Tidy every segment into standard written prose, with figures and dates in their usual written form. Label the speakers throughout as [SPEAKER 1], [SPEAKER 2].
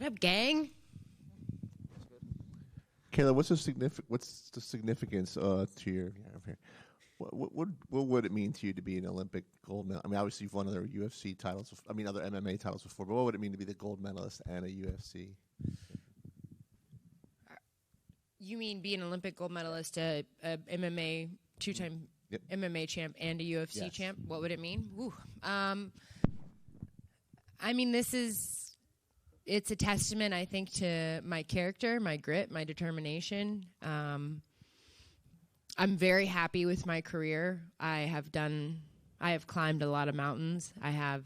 [SPEAKER 1] up, gang?
[SPEAKER 2] Kayla, what's the significance to your what would it mean to you to be an Olympic gold medal? I mean, obviously you've won other UFC titles. Other MMA titles before. But what would it mean to be the gold medalist and a UFC?
[SPEAKER 1] You mean be an Olympic gold medalist, a MMA two-time MMA champ, and a UFC champ? What would it mean? Woo. I mean, it's a testament, I think, to my character, my grit, my determination. I'm very happy with my career. I have climbed a lot of mountains. I have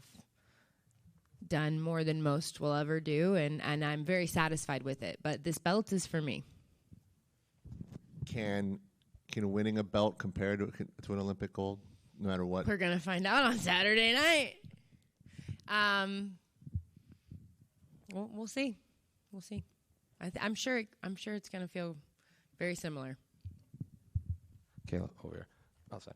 [SPEAKER 1] done more than most will ever do, and I'm very satisfied with it. But this belt is for me.
[SPEAKER 2] Can winning a belt compare to an Olympic gold, no matter what?
[SPEAKER 1] We're gonna find out on Saturday night. We'll see. We'll see. I'm sure it's gonna feel very similar.
[SPEAKER 3] Kayla, over here, outside.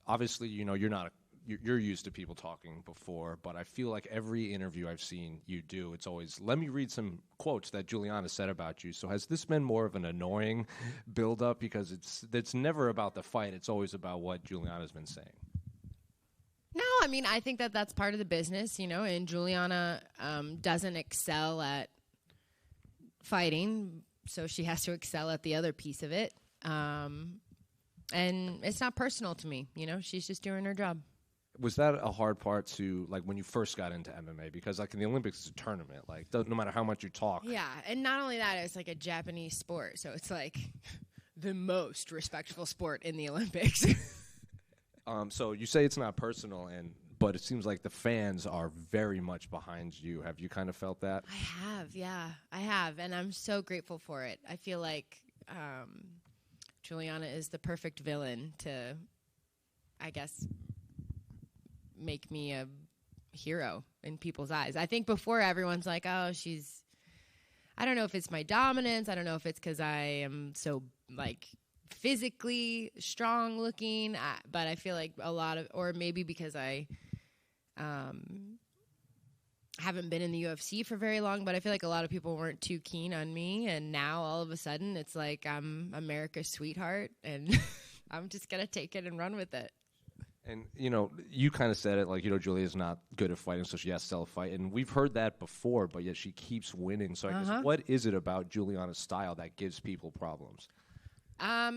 [SPEAKER 3] Obviously, you're used to people talking before, but I feel like every interview I've seen you do, it's always, let me read some quotes that Julianna said about you. So has this been more of an annoying build-up? Because it's never about the fight. It's always about what Julianna's been saying.
[SPEAKER 1] No, I mean, I think that's part of the business, and Julianna doesn't excel at fighting, so she has to excel at the other piece of it. And it's not personal to me, she's just doing her job.
[SPEAKER 3] Was that a hard part to, when you first got into MMA? Because, in the Olympics, it's a tournament. No matter how much you talk.
[SPEAKER 1] Yeah, and not only that, it's a Japanese sport. So it's, the most respectful sport in the Olympics.
[SPEAKER 3] So you say it's not personal, but it seems like the fans are very much behind you. Have you kind of felt that?
[SPEAKER 1] I have, yeah. I have, and I'm so grateful for it. I feel like Julianna is the perfect villain to, I guess, make me a hero in people's eyes. I think before everyone's like, oh, I don't know if it's my dominance. I don't know if it's because I am so physically strong looking, but I feel like or maybe because I haven't been in the UFC for very long, but I feel like a lot of people weren't too keen on me, and now all of a sudden it's like I'm America's sweetheart, and I'm just gonna take it and run with it.
[SPEAKER 3] And, you kind of said it, Julia's not good at fighting, so she has to sell a fight. And we've heard that before, but yet she keeps winning. So I guess, what is it about Julianna's style that gives people problems?
[SPEAKER 1] I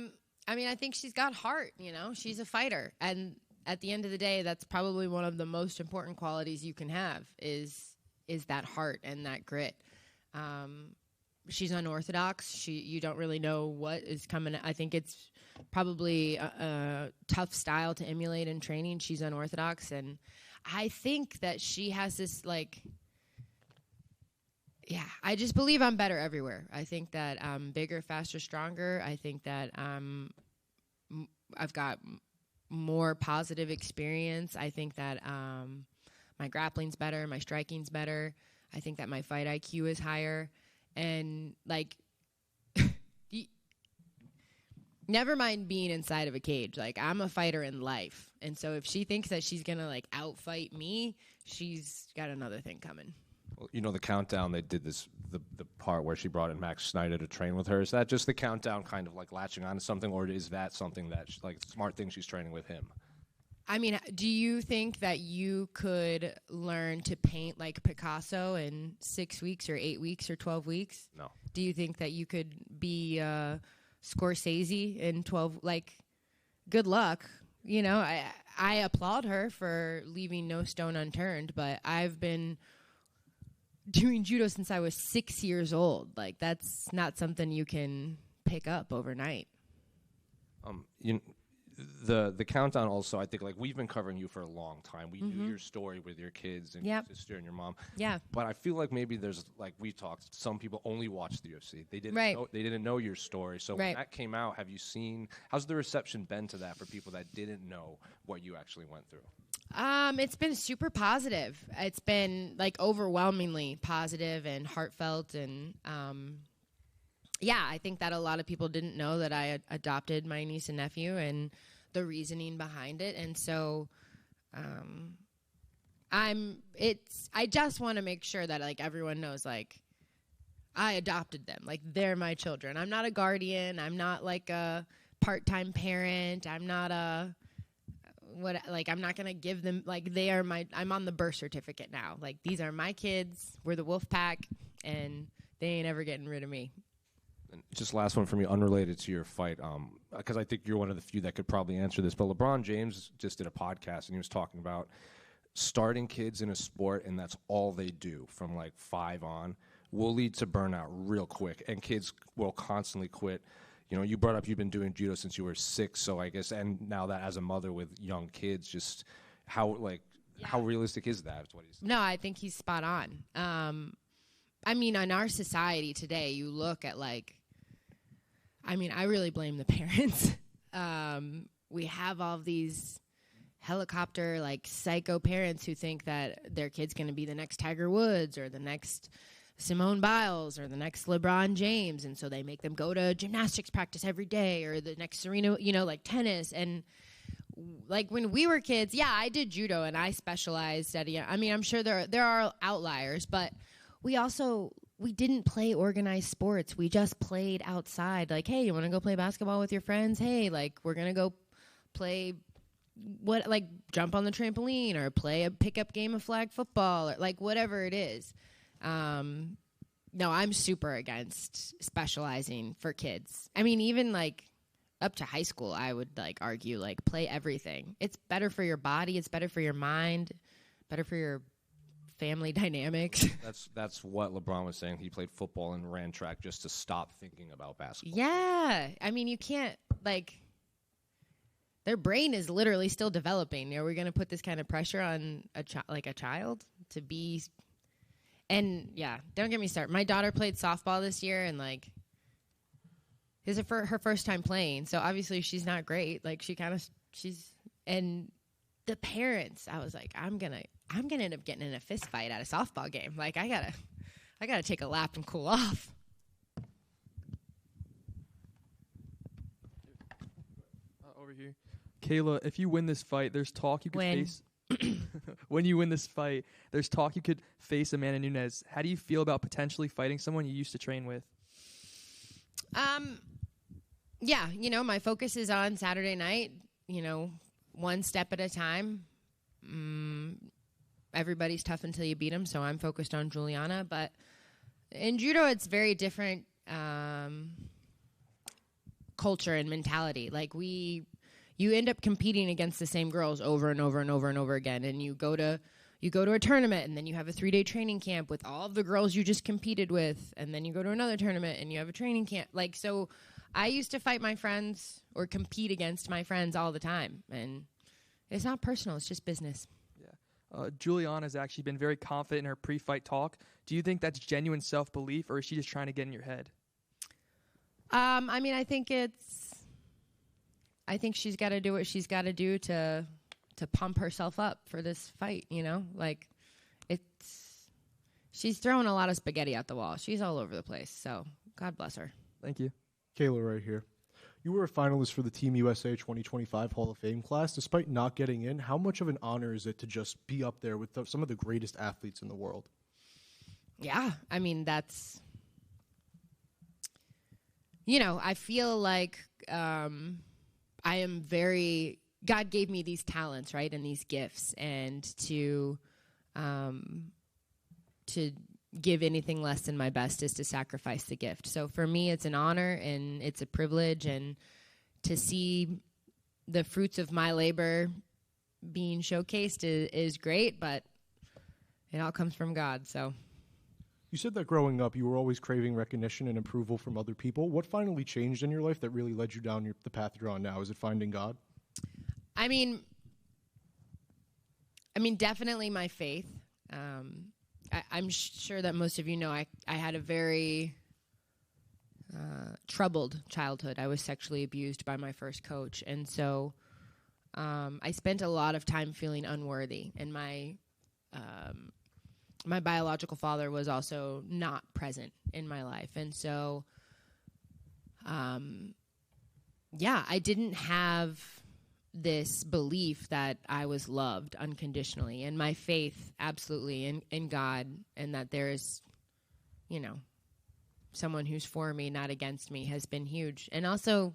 [SPEAKER 1] mean, I think she's got heart, She's a fighter. And at the end of the day, that's probably one of the most important qualities you can have is that heart and that grit. She's unorthodox. You don't really know what is coming. I think it's probably a tough style to emulate in training. She's unorthodox, and I think that she has this I just believe I'm better everywhere. I think that I'm bigger, faster, stronger. I think that I've got more positive experience. I think that my grappling's better, my striking's better. I think that my fight IQ is higher. And never mind being inside of a cage. I'm a fighter in life, and so if she thinks that she's gonna outfight me, she's got another thing coming.
[SPEAKER 3] Well, the countdown, they did this the part where she brought in Max Snyder to train with her. Is that just the countdown, kind of latching on to something, or is that something that smart thing she's training with him?
[SPEAKER 1] I mean, do you think that you could learn to paint like Picasso in 6 weeks or 8 weeks or 12 weeks?
[SPEAKER 3] No.
[SPEAKER 1] Do you think that you could be Scorsese in 12? Good luck. I applaud her for leaving no stone unturned, but I've been doing judo since I was 6 years old. That's not something you can pick up overnight.
[SPEAKER 3] The countdown also, I think, we've been covering you for a long time. We knew your story with your kids and your sister and your mom.
[SPEAKER 1] Yeah.
[SPEAKER 3] But I feel like maybe there's, we talked, some people only watched the UFC. They didn't know your story. So when that came out, have you seen, how's the reception been to that for people that didn't know what you actually went through?
[SPEAKER 1] It's been super positive. It's been overwhelmingly positive and heartfelt, and I think that a lot of people didn't know that I adopted my niece and nephew and the reasoning behind it. And so I just want to make sure that everyone knows I adopted them. Like, they're my children. I'm not a guardian. I'm not like a part-time parent. I'm not I'm not going to give them, like, I'm on the birth certificate now. Like, these are my kids. We're the wolf pack, and they ain't ever getting rid of me.
[SPEAKER 3] And just last one for me, unrelated to your fight, because I think you're one of the few that could probably answer this, but LeBron James just did a podcast, and he was talking about starting kids in a sport, and that's all they do from, like, 5 on, will lead to burnout real quick, and kids will constantly quit. You know, you brought up you've been doing judo since you were 6, so I guess, and now that as a mother with young kids, just how realistic is that? Is what he's
[SPEAKER 1] No, I think he's spot on. I mean, in our society today, you look at, like, I mean, I really blame the parents. We have all these helicopter, like, psycho parents who think that their kid's going to be the next Tiger Woods or the next Simone Biles or the next LeBron James, and so they make them go to gymnastics practice every day, or the next Serena, like tennis. And like when we were kids, yeah, I did judo and I specialized at I mean, I'm sure there are outliers, but we didn't play organized sports. We just played outside. Like, hey, you want to go play basketball with your friends? Hey, like, we're gonna go play jump on the trampoline or play a pickup game of flag football, or like whatever it is. No, I'm super against specializing for kids. I mean, even like up to high school, I would like argue like play everything. It's better for your body. It's better for your mind, better for your family dynamics.
[SPEAKER 3] That's what LeBron was saying. He played football and ran track just to stop thinking about basketball.
[SPEAKER 1] Yeah. I mean, you can't like, their brain is literally still developing. Are we going to put this kind of pressure on a child to be? And yeah, don't get me started. My daughter played softball this year, and like, this is her first time playing. So obviously she's not great. Like and the parents, I was like, I'm gonna end up getting in a fist fight at a softball game. Like I gotta take a lap and cool off.
[SPEAKER 4] Over here, Kayla. If you win this fight, there's talk you could face. When you win this fight, there's talk you could face Amanda Nunes. How do you feel about potentially fighting someone you used to train with?
[SPEAKER 1] Yeah, my focus is on Saturday night, one step at a time. Everybody's tough until you beat them, so I'm focused on Julianna. But in judo, it's very different culture and mentality. Like you end up competing against the same girls over and over and over and over again, and you go to a tournament, and then you have a 3-day training camp with all of the girls you just competed with, and then you go to another tournament and you have a training camp. Like, so I used to fight my friends or compete against my friends all the time, and it's not personal, it's just business.
[SPEAKER 4] Yeah. Julianna has actually been very confident in her pre-fight talk. Do you think that's genuine self-belief, or is she just trying to get in your head?
[SPEAKER 1] I mean, I think she's got to do what she's got to do to pump herself up for this fight, Like, she's throwing a lot of spaghetti at the wall. She's all over the place, so God bless her.
[SPEAKER 4] Thank you.
[SPEAKER 5] Kayla right here. You were a finalist for the Team USA 2025 Hall of Fame class. Despite not getting in, how much of an honor is it to just be up there with some of the greatest athletes in the world?
[SPEAKER 1] Yeah, I mean, that's... I feel like I am very... God gave me these talents, right, and these gifts, and to give anything less than my best is to sacrifice the gift. So for me, it's an honor and it's a privilege, and to see the fruits of my labor being showcased is great, but it all comes from God, so...
[SPEAKER 5] You said that growing up, you were always craving recognition and approval from other people. What finally changed in your life that really led you down the path you're on now? Is it finding God?
[SPEAKER 1] I mean, definitely my faith. I'm sure that most of you know I had a very troubled childhood. I was sexually abused by my first coach, and so I spent a lot of time feeling unworthy, and my biological father was also not present in my life. And so, I didn't have this belief that I was loved unconditionally, and my faith absolutely in God, and that there is, someone who's for me, not against me, has been huge. And also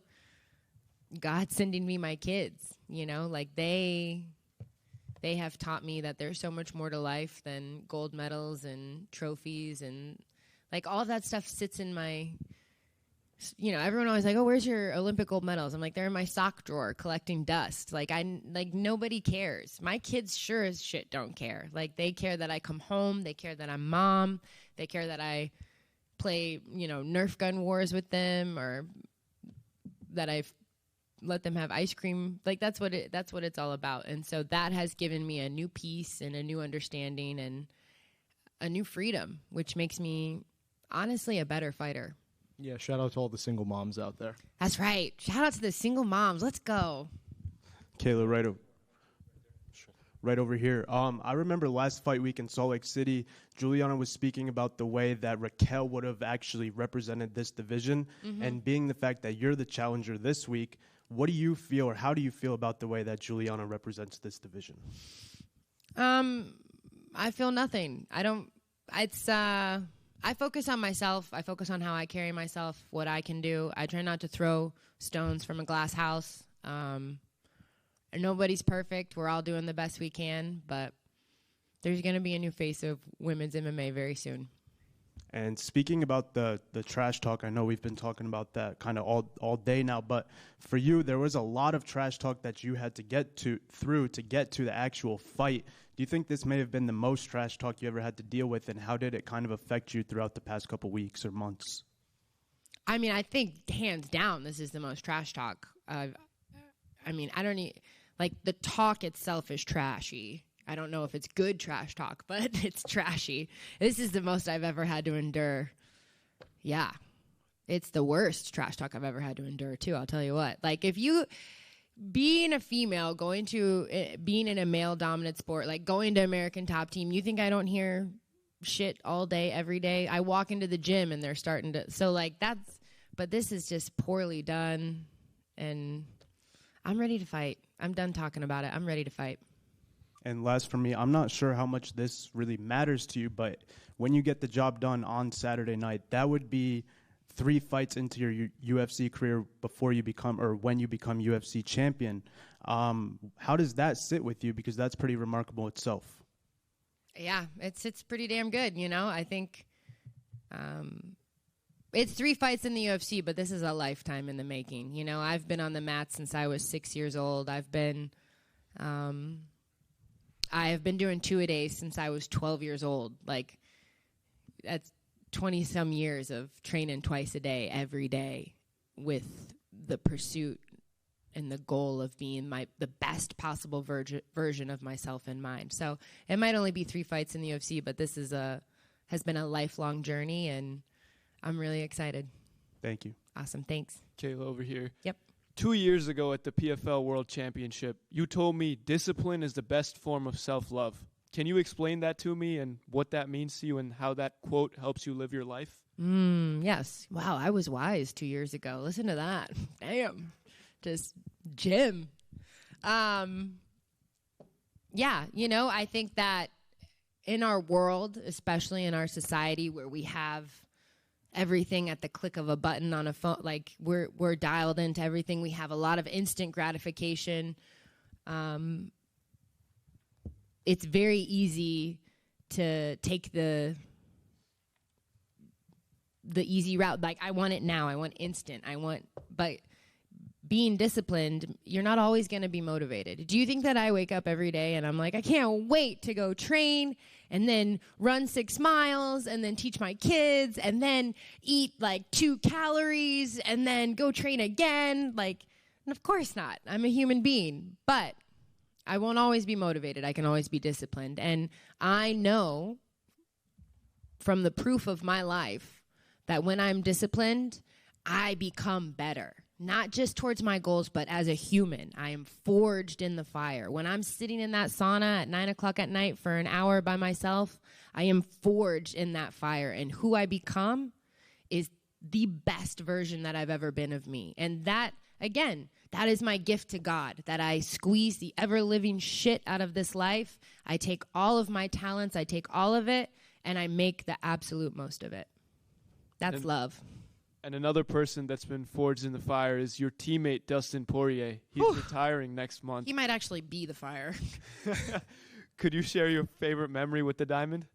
[SPEAKER 1] God sending me my kids, like they have taught me that there's so much more to life than gold medals and trophies, and like all of that stuff sits in my, everyone always like, oh, where's your Olympic gold medals? I'm like, they're in my sock drawer collecting dust. Like nobody cares. My kids sure as shit don't care. Like they care that I come home. They care that I'm mom. They care that I play, Nerf gun wars with them, or that I've let them have ice cream. Like that's what it's all about. And so that has given me a new peace and a new understanding and a new freedom, which makes me honestly a better fighter.
[SPEAKER 5] Yeah, shout out to all the single moms out there.
[SPEAKER 1] That's right. Shout out to the single moms. Let's go.
[SPEAKER 6] Kayla, right over here. I remember last fight week in Salt Lake City, Julianna was speaking about the way that Raquel would have actually represented this division. Mm-hmm. And being the fact that you're the challenger this week, what do you feel, or how do you feel about the way that Julianna represents this division?
[SPEAKER 1] I feel nothing. I focus on myself. I focus on how I carry myself, what I can do. I try not to throw stones from a glass house. Nobody's perfect. We're all doing the best we can, but there's going to be a new face of women's MMA very soon.
[SPEAKER 6] And speaking about the trash talk, I know we've been talking about that kind of all day now, but for you, there was a lot of trash talk that you had to get through to get to the actual fight. Do you think this may have been the most trash talk you ever had to deal with, and how did it kind of affect you throughout the past couple weeks or months?
[SPEAKER 1] I mean, I think hands down, this is the most trash talk. I don't need, like, the talk itself is trashy. I don't know if it's good trash talk, but it's trashy. This is the most I've ever had to endure. Yeah. It's the worst trash talk I've ever had to endure, too. I'll tell you what. Like, if you, being a female, being in a male-dominant sport, like going to American Top Team, you think I don't hear shit all day, every day? I walk into the gym and they're starting to, so, like, but this is just poorly done, and I'm ready to fight. I'm done talking about it. I'm ready to fight.
[SPEAKER 6] And last for me, I'm not sure how much this really matters to you, but when you get the job done on Saturday night, that would be 3 fights into your UFC career before you become, or when you become UFC champion. How does that sit with you? Because that's pretty remarkable itself.
[SPEAKER 1] Yeah, it sits pretty damn good. I think it's 3 fights in the UFC, but this is a lifetime in the making. I've been on the mat since I was 6 years old. I have been doing 2-a-days since I was 12 years old. Like, that's 20-some years of training twice a day, every day, with the pursuit and the goal of being the best possible version of myself in mind. So it might only be 3 fights in the UFC, but this has been a lifelong journey, and I'm really excited.
[SPEAKER 6] Thank you.
[SPEAKER 1] Awesome. Thanks.
[SPEAKER 4] Kayla over here.
[SPEAKER 1] Yep.
[SPEAKER 4] 2 years ago at the PFL World Championship, you told me discipline is the best form of self-love. Can you explain that to me and what that means to you and how that quote helps you live your life?
[SPEAKER 1] Yes. Wow, I was wise 2 years ago. Listen to that. Damn. Just gym. Yeah, I think that in our world, especially in our society where we have everything at the click of a button on a phone, like we're dialed into everything. We have a lot of instant gratification. It's very easy to take the easy route. Like, I want it now. I want instant. But being disciplined, you're not always going to be motivated. Do you think that I wake up every day and I'm like, I can't wait to go train and then run 6 miles and then teach my kids and then eat like 2 calories and then go train again? Like, and of course not. I'm a human being, but I won't always be motivated. I can always be disciplined. And I know from the proof of my life that when I'm disciplined, I become better. Not just towards my goals, but as a human. I am forged in the fire. When I'm sitting in that sauna at 9 o'clock at night for an hour by myself, I am forged in that fire. And who I become is the best version that I've ever been of me. And that, again, that is my gift to God, that I squeeze the ever-living shit out of this life. I take all of my talents, I take all of it, and I make the absolute most of it. That's love.
[SPEAKER 7] And another person that's been forged in the fire is your teammate, Dustin Poirier. He's retiring next month.
[SPEAKER 1] He might actually be the fire.
[SPEAKER 7] Could you share your favorite memory with the Diamond?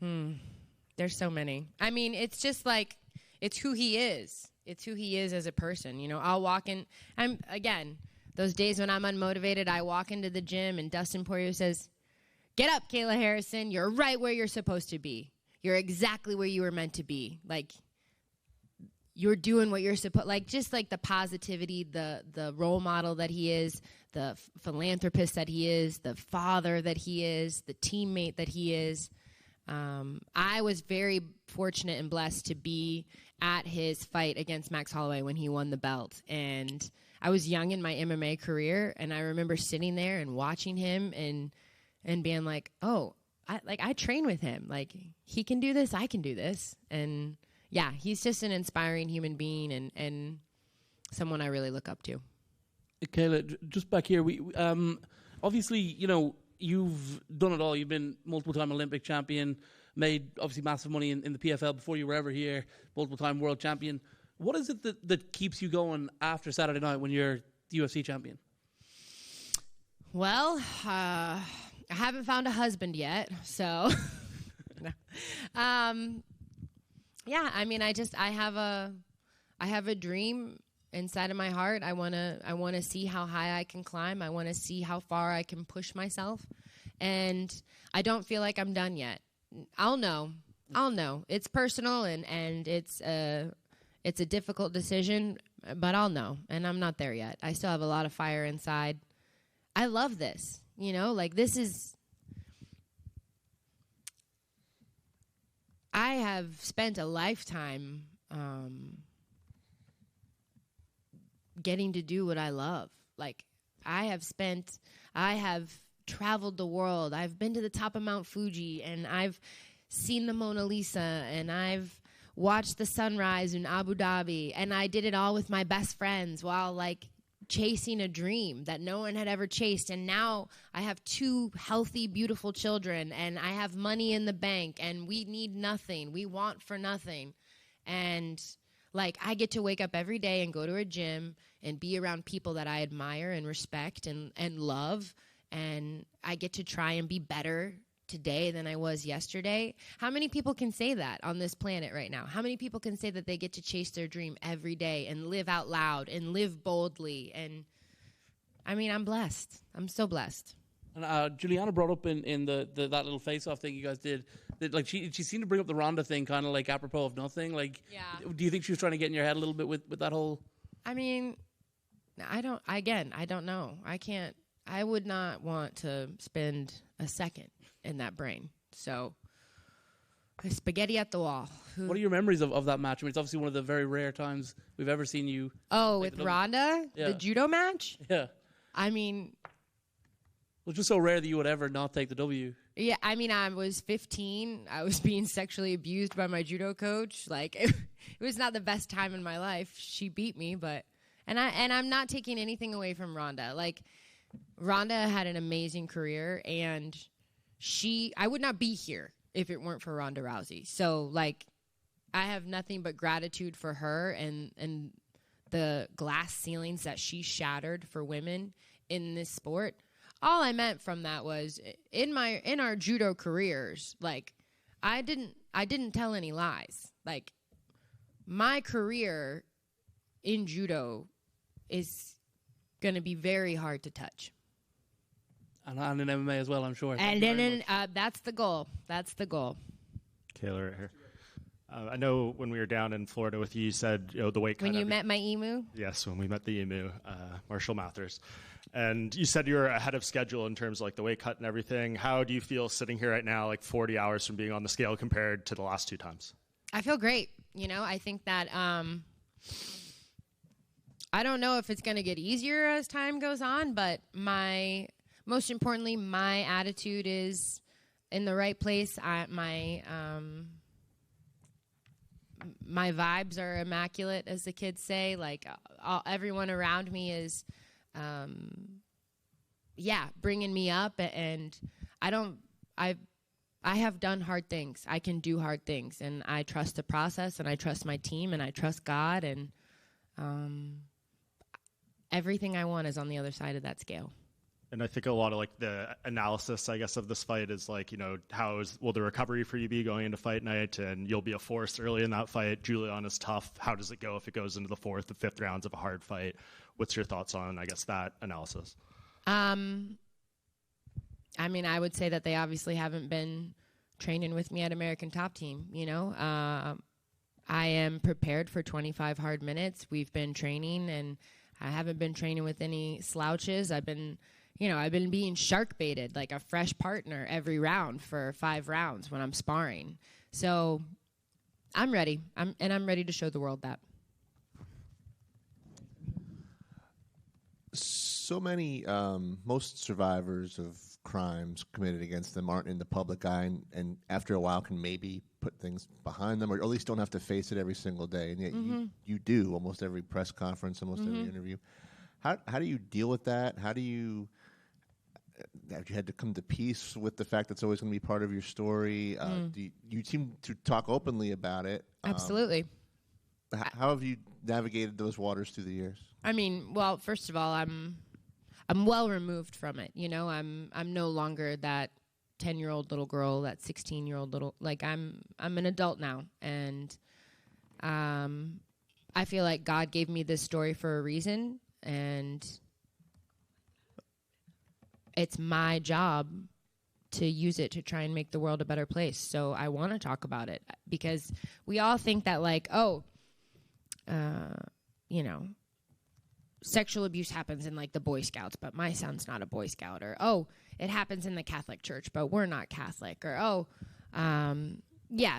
[SPEAKER 1] There's so many. I mean, it's just like, it's who he is. It's who he is as a person. You know, I'll walk in. Those days when I'm unmotivated, I walk into the gym and Dustin Poirier says, "Get up, Kayla Harrison. You're right where you're supposed to be. You're exactly where you were meant to be. Like, you're doing what you're supposed, like, just like the positivity, the role model that he is, the philanthropist that he is, the father that he is, the teammate that he is. I was very fortunate and blessed to be at his fight against Max Holloway when he won the belt. And I was young in my MMA career, and I remember sitting there and watching him and being like, oh, I train with him. Like, he can do this, I can do this. And yeah, he's just an inspiring human being and someone I really look up to.
[SPEAKER 8] Kayla, just back here, we obviously, you know, you've done it all. You've been multiple-time Olympic champion, made obviously massive money in the PFL before you were ever here, multiple-time world champion. What is it that keeps you going after Saturday night when you're the UFC champion?
[SPEAKER 1] Well, I haven't found a husband yet, so no. Yeah, I mean, I have a dream inside of my heart. I want to see how high I can climb. I want to see how far I can push myself. And I don't feel like I'm done yet. I'll know. It's personal and it's a difficult decision, but I'll know. And I'm not there yet. I still have a lot of fire inside. I love this. You know, like, this is, I have spent a lifetime getting to do what I love. Like, I have traveled the world. I've been to the top of Mount Fuji, and I've seen the Mona Lisa, and I've watched the sunrise in Abu Dhabi, and I did it all with my best friends while, like, chasing a dream that no one had ever chased. And now I have 2 healthy, beautiful children, and I have money in the bank, and we need nothing. We want for nothing. And, like, I get to wake up every day and go to a gym and be around people that I admire and respect and love. And I get to try and be better today than I was yesterday. How many people can say that on this planet right now? How many people can say that they get to chase their dream every day and live out loud and live boldly? And I mean, I'm blessed. I'm so blessed.
[SPEAKER 8] And Julianna brought up in that little face-off thing you guys did, that, like, she seemed to bring up the Ronda thing kind of like apropos of nothing. Like,
[SPEAKER 1] yeah.
[SPEAKER 8] Do you think she was trying to get in your head a little bit with that whole?
[SPEAKER 1] I mean, I don't know. I would not want to spend a second in that brain. So, spaghetti at the wall.
[SPEAKER 8] What are your memories of that match? I mean, it's obviously one of the very rare times we've ever seen you.
[SPEAKER 1] Oh, with Ronda? Yeah. The judo match?
[SPEAKER 8] Yeah.
[SPEAKER 1] I mean,
[SPEAKER 8] it was just so rare that you would ever not take the W.
[SPEAKER 1] Yeah, I mean, I was 15. I was being sexually abused by my judo coach. Like, it was not the best time in my life. She beat me, but and I'm not taking anything away from Ronda. Like, Ronda had an amazing career, and I would not be here if it weren't for Ronda Rousey. So, like, I have nothing but gratitude for her and the glass ceilings that she shattered for women in this sport. All I meant from that was in our judo careers, like, I didn't tell any lies. Like, my career in judo is going to be very hard to touch.
[SPEAKER 8] And in MMA as well, I'm sure.
[SPEAKER 1] And then that's the goal. That's the goal.
[SPEAKER 9] Kayla, right here. I know when we were down in Florida with you, you said, you know, the weight cut.
[SPEAKER 1] When you met my emu?
[SPEAKER 9] Yes, when we met the emu, Marshall Mathers. And you said you were ahead of schedule in terms of, like, the weight cut and everything. How do you feel sitting here right now, like 40 hours from being on the scale compared to the last 2 times? I
[SPEAKER 1] feel great. You know, I think that I don't know if it's going to get easier as time goes on, but most importantly, my attitude is in the right place. My vibes are immaculate, as the kids say. Like, everyone around me is, bringing me up. And I have done hard things. I can do hard things, and I trust the process, and I trust my team, and I trust God, and everything I want is on the other side of that scale.
[SPEAKER 9] And I think a lot of like the analysis, I guess, of this fight is like, will the recovery for you be going into fight night, and you'll be a force early in that fight. Julianna's tough. How does it go if it goes into the 4th and 5th rounds of a hard fight? What's your thoughts on, I guess, that analysis?
[SPEAKER 1] I mean, I would say that they obviously haven't been training with me at American Top Team. I am prepared for 25 hard minutes. We've been training, and I haven't been training with any slouches. I've been being shark baited like a fresh partner every round for 5 rounds when I'm sparring. So I'm ready. I'm ready to show the world that.
[SPEAKER 2] So many, most survivors of crimes committed against them aren't in the public eye, and after a while can maybe put things behind them, or at least don't have to face it every single day. And yet you do almost every press conference, almost every interview. How do you deal with that? Have you had to come to peace with the fact that's always going to be part of your story? You seem to talk openly about it.
[SPEAKER 1] Absolutely.
[SPEAKER 2] How have you navigated those waters through the years?
[SPEAKER 1] I mean, well, first of all, I'm well removed from it. I'm no longer that 10-year-old little girl, that 16-year-old little, like I'm an adult now, and I feel like God gave me this story for a reason, and it's my job to use it to try and make the world a better place. So I want to talk about it, because we all think that like, sexual abuse happens in like the Boy Scouts, but my son's not a Boy Scout, or it happens in the Catholic Church, but we're not Catholic, or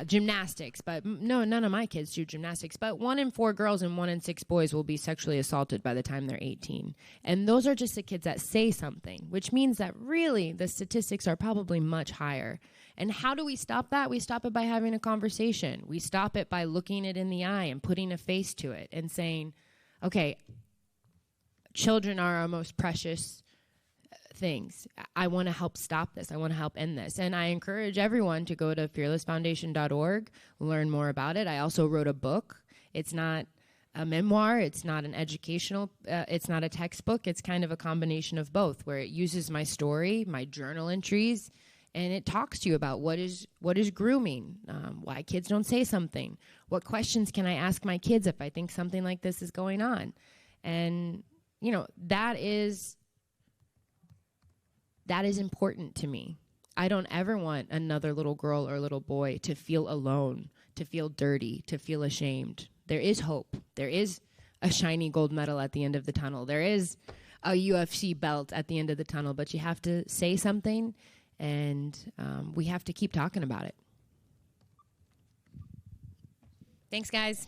[SPEAKER 1] gymnastics, but no, none of my kids do gymnastics. But 1 in 4 girls and 1 in 6 boys will be sexually assaulted by the time they're 18, and those are just the kids that say something, which means that really the statistics are probably much higher. And how do we stop that? We stop it by having a conversation. We stop it by looking it in the eye and putting a face to it and saying, okay, children are our most precious things. I want to help stop this. I want to help end this. And I encourage everyone to go to fearlessfoundation.org, learn more about it. I also wrote a book. It's not a memoir. It's not an educational, it's not a textbook. It's kind of a combination of both, where it uses my story, my journal entries, and it talks to you about what is grooming, why kids don't say something, what questions can I ask my kids if I think something like this is going on. And that is important to me. I don't ever want another little girl or little boy to feel alone, to feel dirty, to feel ashamed. There is hope. There is a shiny gold medal at the end of the tunnel. There is a UFC belt at the end of the tunnel, but you have to say something, and we have to keep talking about it. Thanks, guys.